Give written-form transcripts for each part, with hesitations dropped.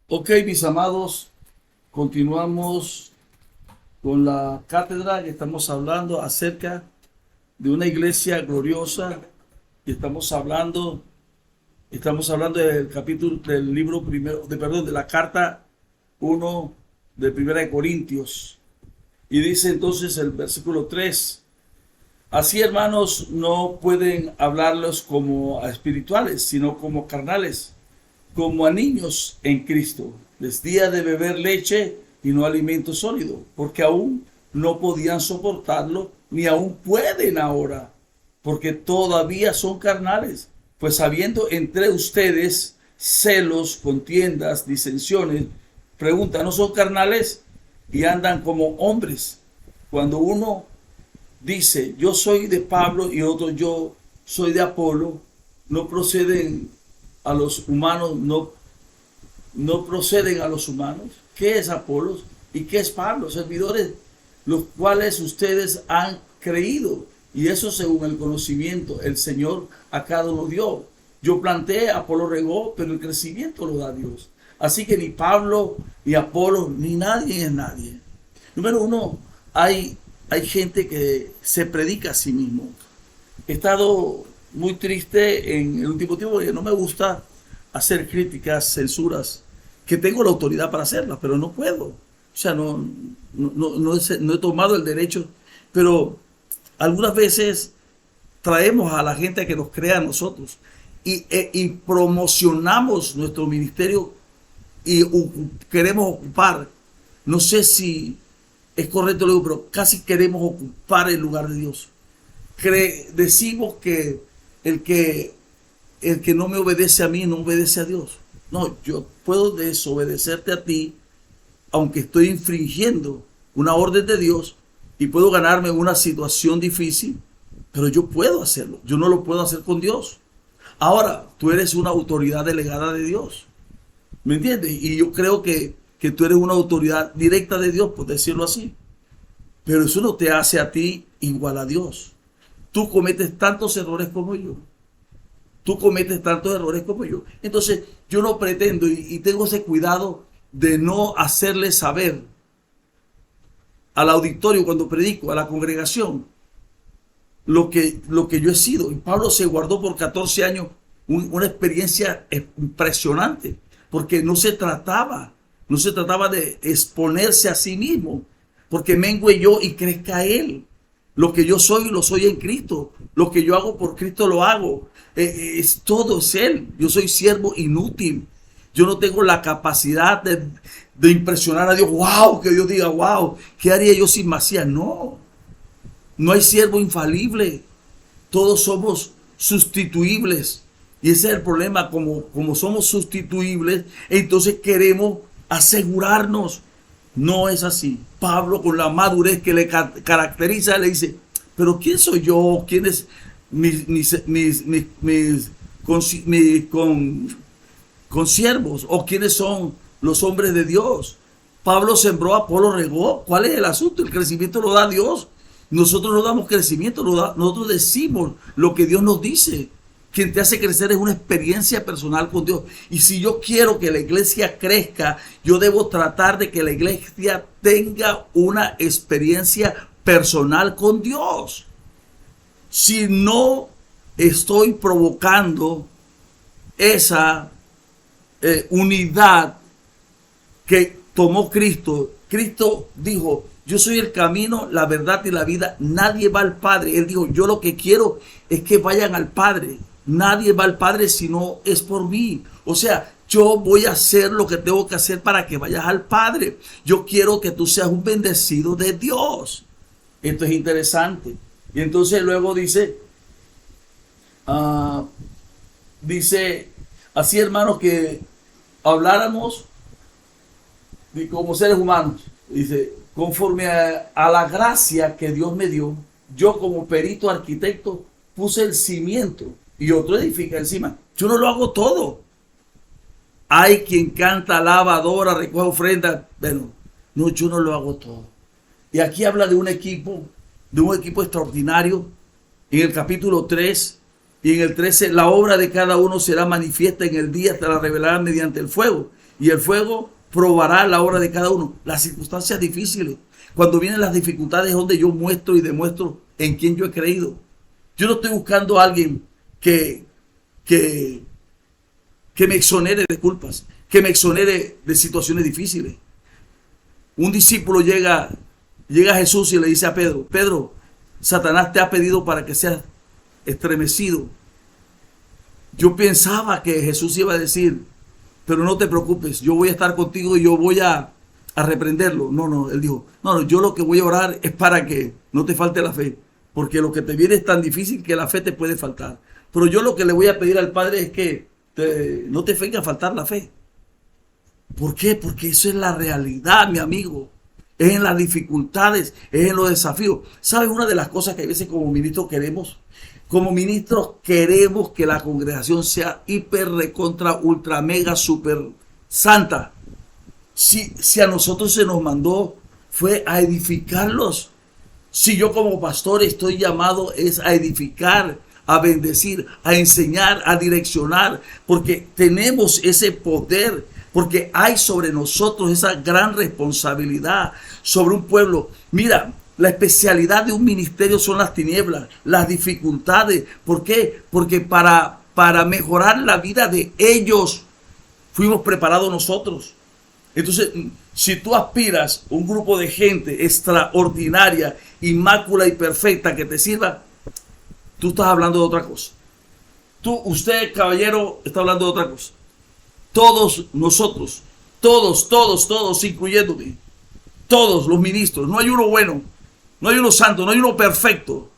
Ok, mis amados, continuamos con la cátedra que estamos hablando acerca de una iglesia gloriosa y estamos hablando del capítulo del libro primero, de la carta 1 de Primera de Corintios. Y dice entonces el versículo 3: así, hermanos, no pueden hablarlos como a espirituales, sino como carnales, como a niños en Cristo. Les di de beber leche y no alimento sólido, porque aún no podían soportarlo, ni aún pueden ahora, porque todavía son carnales. Pues habiendo entre ustedes celos, contiendas, disensiones, pregunta, ¿no son carnales? Y andan como hombres. Cuando uno dice, yo soy de Pablo y otro, yo soy de Apolo, no proceden a los humanos, no proceden a los humanos. ¿Qué es Apolos y qué es Pablo? Servidores, los cuales ustedes han creído, y eso según el conocimiento el Señor a cada uno dio. Yo planté, Apolo regó, pero el crecimiento lo da Dios. Así que ni Pablo, ni Apolo, ni nadie es nadie. Número uno, hay gente que se predica a sí mismo. He estado muy triste en el último tiempo porque no me gusta hacer críticas, censuras, que tengo la autoridad para hacerlas, pero no puedo. O sea, no he tomado el derecho, pero algunas veces traemos a la gente a que nos crea a nosotros y promocionamos nuestro ministerio y queremos ocupar, no sé si es correcto lo digo, pero casi queremos ocupar el lugar de Dios. Decimos que el que el que no me obedece a mí no obedece a Dios. No, yo puedo desobedecerte a ti, aunque estoy infringiendo una orden de Dios y puedo ganarme una situación difícil, pero yo puedo hacerlo. Yo no lo puedo hacer con Dios. Ahora, tú eres una autoridad delegada de Dios. ¿Me entiendes? Y yo creo que tú eres una autoridad directa de Dios, por decirlo así. Pero eso no te hace a ti igual a Dios. Tú cometes tantos errores como yo. Tú cometes tantos errores como yo. Entonces, yo no pretendo y tengo ese cuidado de no hacerle saber al auditorio cuando predico, a la congregación, lo que yo he sido. Y Pablo se guardó por 14 años una experiencia impresionante, porque no se trataba de exponerse a sí mismo, porque mengue yo y crezca él. Lo que yo soy, lo soy en Cristo. Lo que yo hago por Cristo, lo hago. Todo es Él. Yo soy siervo inútil. Yo no tengo la capacidad de impresionar a Dios. ¡Wow! Que Dios diga, ¡wow! ¿Qué haría yo sin Macías? No. No hay siervo infalible. Todos somos sustituibles. Y ese es el problema. Como somos sustituibles, entonces queremos asegurarnos. No es así. Pablo, con la madurez que le caracteriza, le dice, pero ¿quién soy yo? ¿Quién es mis consiervos? ¿O quiénes son los hombres de Dios? Pablo sembró, Apolo regó. ¿Cuál es el asunto? El crecimiento lo da Dios. Nosotros no damos crecimiento, nosotros decimos lo que Dios nos dice. Quien te hace crecer es una experiencia personal con Dios. Y si yo quiero que la iglesia crezca, yo debo tratar de que la iglesia tenga una experiencia personal con Dios. Si no estoy provocando esa unidad que tomó Cristo, Cristo dijo, yo soy el camino, la verdad y la vida. Nadie va al Padre. Él dijo, yo lo que quiero es que vayan al Padre. Nadie va al Padre si no es por mí. O sea, yo voy a hacer lo que tengo que hacer para que vayas al Padre. Yo quiero que tú seas un bendecido de Dios. Esto es interesante. Y entonces luego dice, así hermanos, que habláramos como seres humanos. Dice, conforme a la gracia que Dios me dio, yo como perito arquitecto puse el cimiento y otro edifica encima. Yo no lo hago todo. Hay quien canta, alaba, adora, recoge ofrenda. Bueno, no, yo no lo hago todo. Y aquí habla de un equipo extraordinario. En el capítulo 3 y en el 13, la obra de cada uno será manifiesta en el día hasta la revelada mediante el fuego. y el fuego probará la obra de cada uno. Las circunstancias difíciles, cuando vienen las dificultades, es donde yo muestro y demuestro en quién yo he creído. Yo no estoy buscando a alguien que me exonere de culpas, que me exonere de situaciones difíciles. Un discípulo llega a Jesús y le dice a Pedro: Pedro, Satanás te ha pedido para que seas estremecido. Yo pensaba que Jesús iba a decir: pero no te preocupes, yo voy a estar contigo y yo voy a reprenderlo. No, él dijo: no, yo lo que voy a orar es para que no te falte la fe, porque lo que te viene es tan difícil que la fe te puede faltar. Pero yo lo que le voy a pedir al Padre es que no te venga a faltar la fe. ¿Por qué? Porque eso es la realidad, mi amigo. Es en las dificultades, es en los desafíos. ¿Sabes una de las cosas que a veces como ministros queremos? Como ministros queremos que la congregación sea hiper, recontra, ultra, mega, super santa. Si a nosotros se nos mandó fue a edificarlos. Si yo como pastor estoy llamado es a edificar, a bendecir, a enseñar, a direccionar, porque tenemos ese poder, porque hay sobre nosotros esa gran responsabilidad sobre un pueblo. Mira, la especialidad de un ministerio son las tinieblas, las dificultades. ¿Por qué? Porque para mejorar la vida de ellos fuimos preparados nosotros. Entonces, si tú aspiras a un grupo de gente extraordinaria, inmácula y perfecta que te sirva, tú estás hablando de otra cosa. Usted, caballero, está hablando de otra cosa. Todos nosotros, todos, incluyéndome, todos los ministros, no hay uno bueno, no hay uno santo, no hay uno perfecto.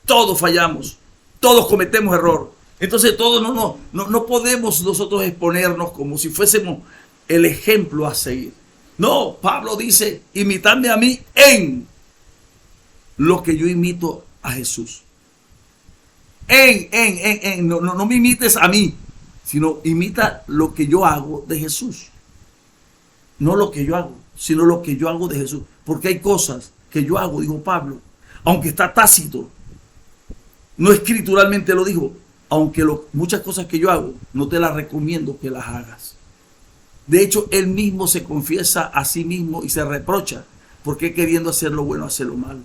Todos fallamos, todos cometemos error. Entonces todos no podemos nosotros exponernos como si fuésemos el ejemplo a seguir. No, Pablo dice: imitadme a mí en lo que yo imito a Jesús. No me imites a mí, sino imita lo que yo hago de Jesús. No lo que yo hago, sino lo que yo hago de Jesús. Porque hay cosas que yo hago, dijo Pablo, aunque está tácito, no escrituralmente lo dijo, aunque muchas cosas que yo hago, no te las recomiendo que las hagas. De hecho, él mismo se confiesa a sí mismo y se reprocha. ¿Por qué queriendo hacer lo bueno, hacer lo malo?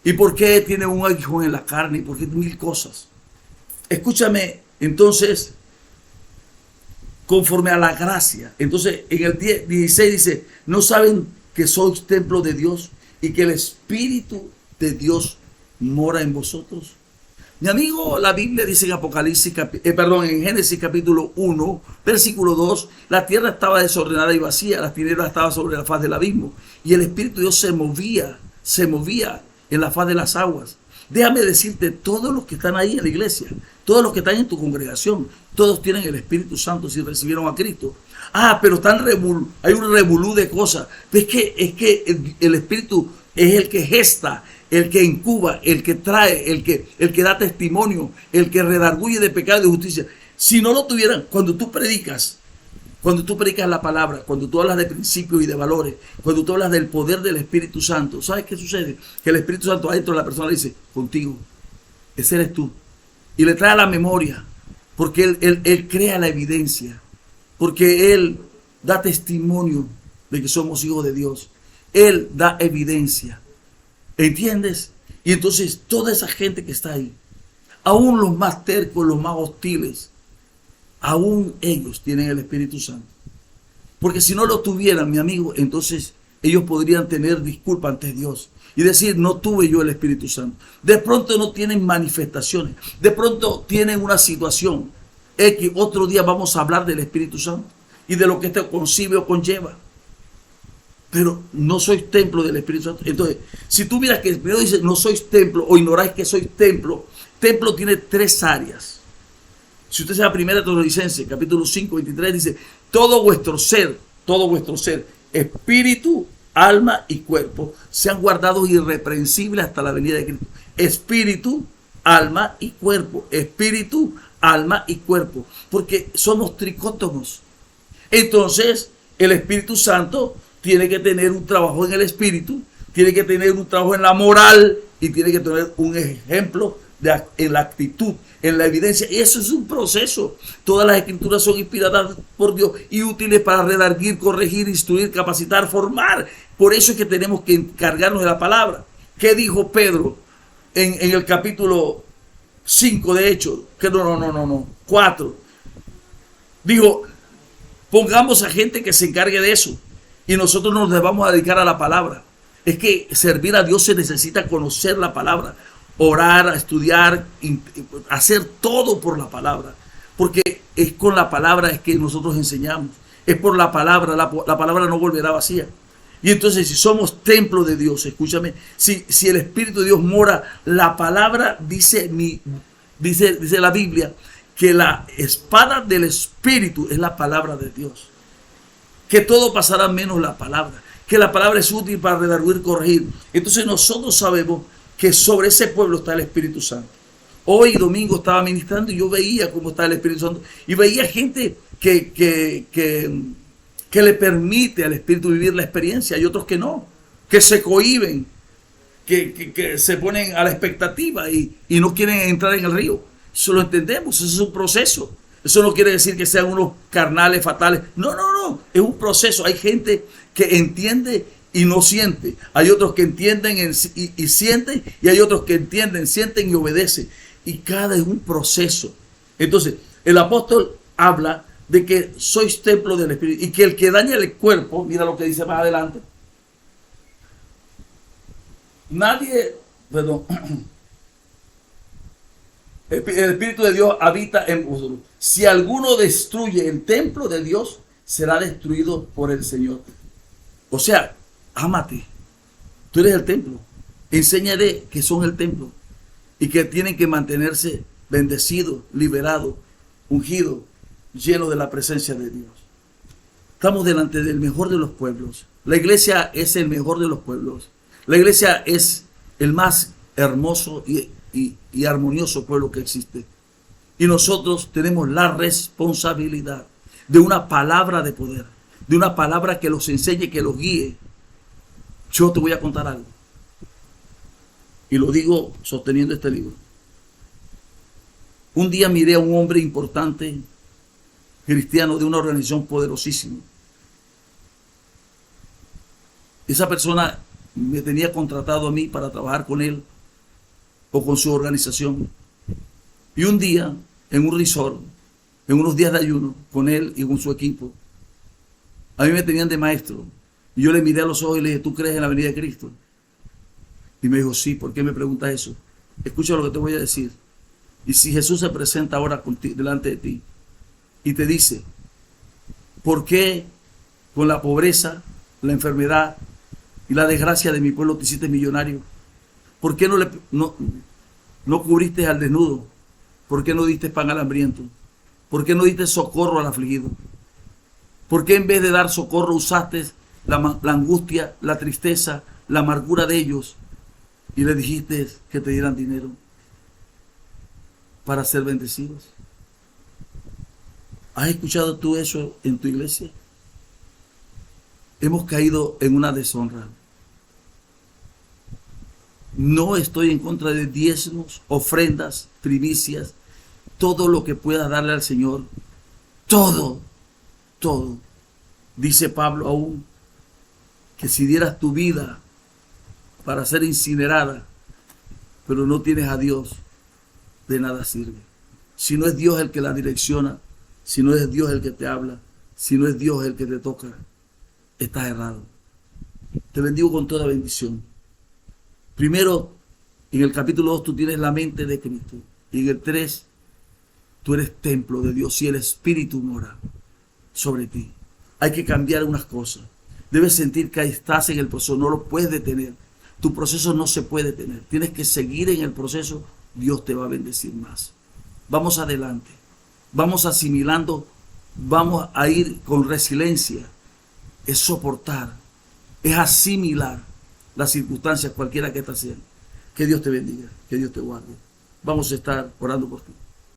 ¿Y por qué tiene un aguijón en la carne? ¿Y por qué mil cosas? Escúchame, entonces, conforme a la gracia. Entonces, en el 16 dice: ¿no saben que sois templo de Dios y que el Espíritu de Dios mora en vosotros? Mi amigo, la Biblia dice en Génesis capítulo 1, versículo 2, la tierra estaba desordenada y vacía, las tinieblas estaban sobre la faz del abismo, y el Espíritu de Dios se movía en la faz de las aguas. Déjame decirte, todos los que están ahí en la iglesia, todos los que están en tu congregación, todos tienen el Espíritu Santo si recibieron a Cristo. Pero hay un revolú de cosas. Es que el Espíritu es el que gesta, el que incuba, el que trae, el que da testimonio, el que redarguye de pecado y de justicia. Si no lo tuvieran, cuando tú predicas la palabra, cuando tú hablas de principios y de valores, cuando tú hablas del poder del Espíritu Santo, ¿sabes qué sucede? Que el Espíritu Santo adentro de la persona le dice: contigo, ese eres tú. Y le trae a la memoria, porque él crea la evidencia, porque Él da testimonio de que somos hijos de Dios. Él da evidencia. ¿Entiendes? Y entonces toda esa gente que está ahí, aún los más tercos, los más hostiles, aún ellos tienen el Espíritu Santo. Porque si no lo tuvieran, mi amigo, entonces ellos podrían tener disculpa ante Dios y decir: no tuve yo el Espíritu Santo. De pronto no tienen manifestaciones, de pronto tienen una situación X. Otro día vamos a hablar del Espíritu Santo y de lo que este concibe o conlleva. Pero no sois templo del Espíritu Santo. Entonces, si tú miras que el primero dice: no sois templo, o ignoráis que sois templo. Templo tiene 3 áreas. Si usted se va a 1 Tesalonicenses, capítulo 5, 23, dice: todo vuestro ser, espíritu, alma y cuerpo, sean guardados irreprensibles hasta la venida de Cristo. Espíritu, alma y cuerpo. Espíritu, alma y cuerpo. Porque somos tricótomos. Entonces, el Espíritu Santo tiene que tener un trabajo en el espíritu, tiene que tener un trabajo en la moral y tiene que tener un ejemplo en la actitud, en la evidencia. Y eso es un proceso. Todas las escrituras son inspiradas por Dios y útiles para redarguir, corregir, instruir, capacitar, formar. Por eso es que tenemos que encargarnos de la palabra. ¿Qué dijo Pedro en el capítulo 5 de Hechos? Que 4. Dijo, pongamos a gente que se encargue de eso y nosotros nos vamos a dedicar a la palabra. Es que servir a Dios se necesita conocer la palabra, orar, estudiar, hacer todo por la palabra, porque es con la palabra es que nosotros enseñamos, es por la palabra, la palabra no volverá vacía. Y entonces si somos templo de Dios, escúchame, si el Espíritu de Dios mora, la palabra dice la Biblia, que la espada del Espíritu es la palabra de Dios. Que todo pasará menos la palabra. Que la palabra es útil para redarguir, corregir. Entonces nosotros sabemos que sobre ese pueblo está el Espíritu Santo. Hoy domingo estaba ministrando y yo veía cómo está el Espíritu Santo. Y veía gente que le permite al Espíritu vivir la experiencia. Hay otros que no. Que se cohíben. Que se ponen a la expectativa y no quieren entrar en el río. Eso lo entendemos, eso es un proceso. Eso no quiere decir que sean unos carnales fatales. No, es un proceso. Hay gente que entiende y no siente. Hay otros que entienden y sienten, y hay otros que entienden, sienten y obedecen. Y cada es un proceso. Entonces, el apóstol habla de que sois templo del Espíritu y que el que daña el cuerpo, mira lo que dice más adelante. El Espíritu de Dios habita en vosotros. Si alguno destruye el templo de Dios, será destruido por el Señor. O sea, ámate. Tú eres el templo. Enséñale que son el templo y que tienen que mantenerse bendecidos, liberados, ungidos, llenos de la presencia de Dios. Estamos delante del mejor de los pueblos. La iglesia es el mejor de los pueblos. La iglesia es el más hermoso y armonioso pueblo que existe. Y nosotros tenemos la responsabilidad de una palabra de poder, de una palabra que los enseñe, que los guíe. Yo te voy a contar algo. Y lo digo sosteniendo este libro. Un día miré a un hombre importante, cristiano, de una organización poderosísima. Esa persona me tenía contratado a mí para trabajar con él o con su organización. Y un día, en un resort, en unos días de ayuno, con él y con su equipo, a mí me tenían de maestro. Y yo le miré a los ojos y le dije, ¿tú crees en la venida de Cristo? Y me dijo, sí. ¿Por qué me preguntas eso? Escucha lo que te voy a decir. Y si Jesús se presenta ahora delante de ti y te dice, ¿por qué con la pobreza, la enfermedad y la desgracia de mi pueblo te hiciste millonario? ¿Por qué no cubriste al desnudo? ¿Por qué no diste pan al hambriento? ¿Por qué no diste socorro al afligido? ¿Por qué en vez de dar socorro usaste la angustia, la tristeza, la amargura de ellos y le dijiste que te dieran dinero para ser bendecidos? ¿Has escuchado tú eso en tu iglesia? Hemos caído en una deshonra. No estoy en contra de diezmos, ofrendas, primicias, todo lo que puedas darle al Señor. Todo. Dice Pablo aún que si dieras tu vida para ser incinerada, pero no tienes a Dios, de nada sirve. Si no es Dios el que la direcciona, si no es Dios el que te habla, si no es Dios el que te toca, estás errado. Te bendigo con toda bendición. Primero, en el capítulo 2 tú tienes la mente de Cristo. Y en el 3, tú eres templo de Dios y el Espíritu mora sobre ti. Hay que cambiar unas cosas. Debes sentir que estás en el proceso, no lo puedes detener. Tu proceso no se puede detener. Tienes que seguir en el proceso. Dios te va a bendecir más. Vamos adelante. Vamos asimilando. Vamos a ir con resiliencia. Es soportar. Es asimilar las circunstancias, cualquiera que éstas sean. Que Dios te bendiga. Que Dios te guarde. Vamos a estar orando por ti.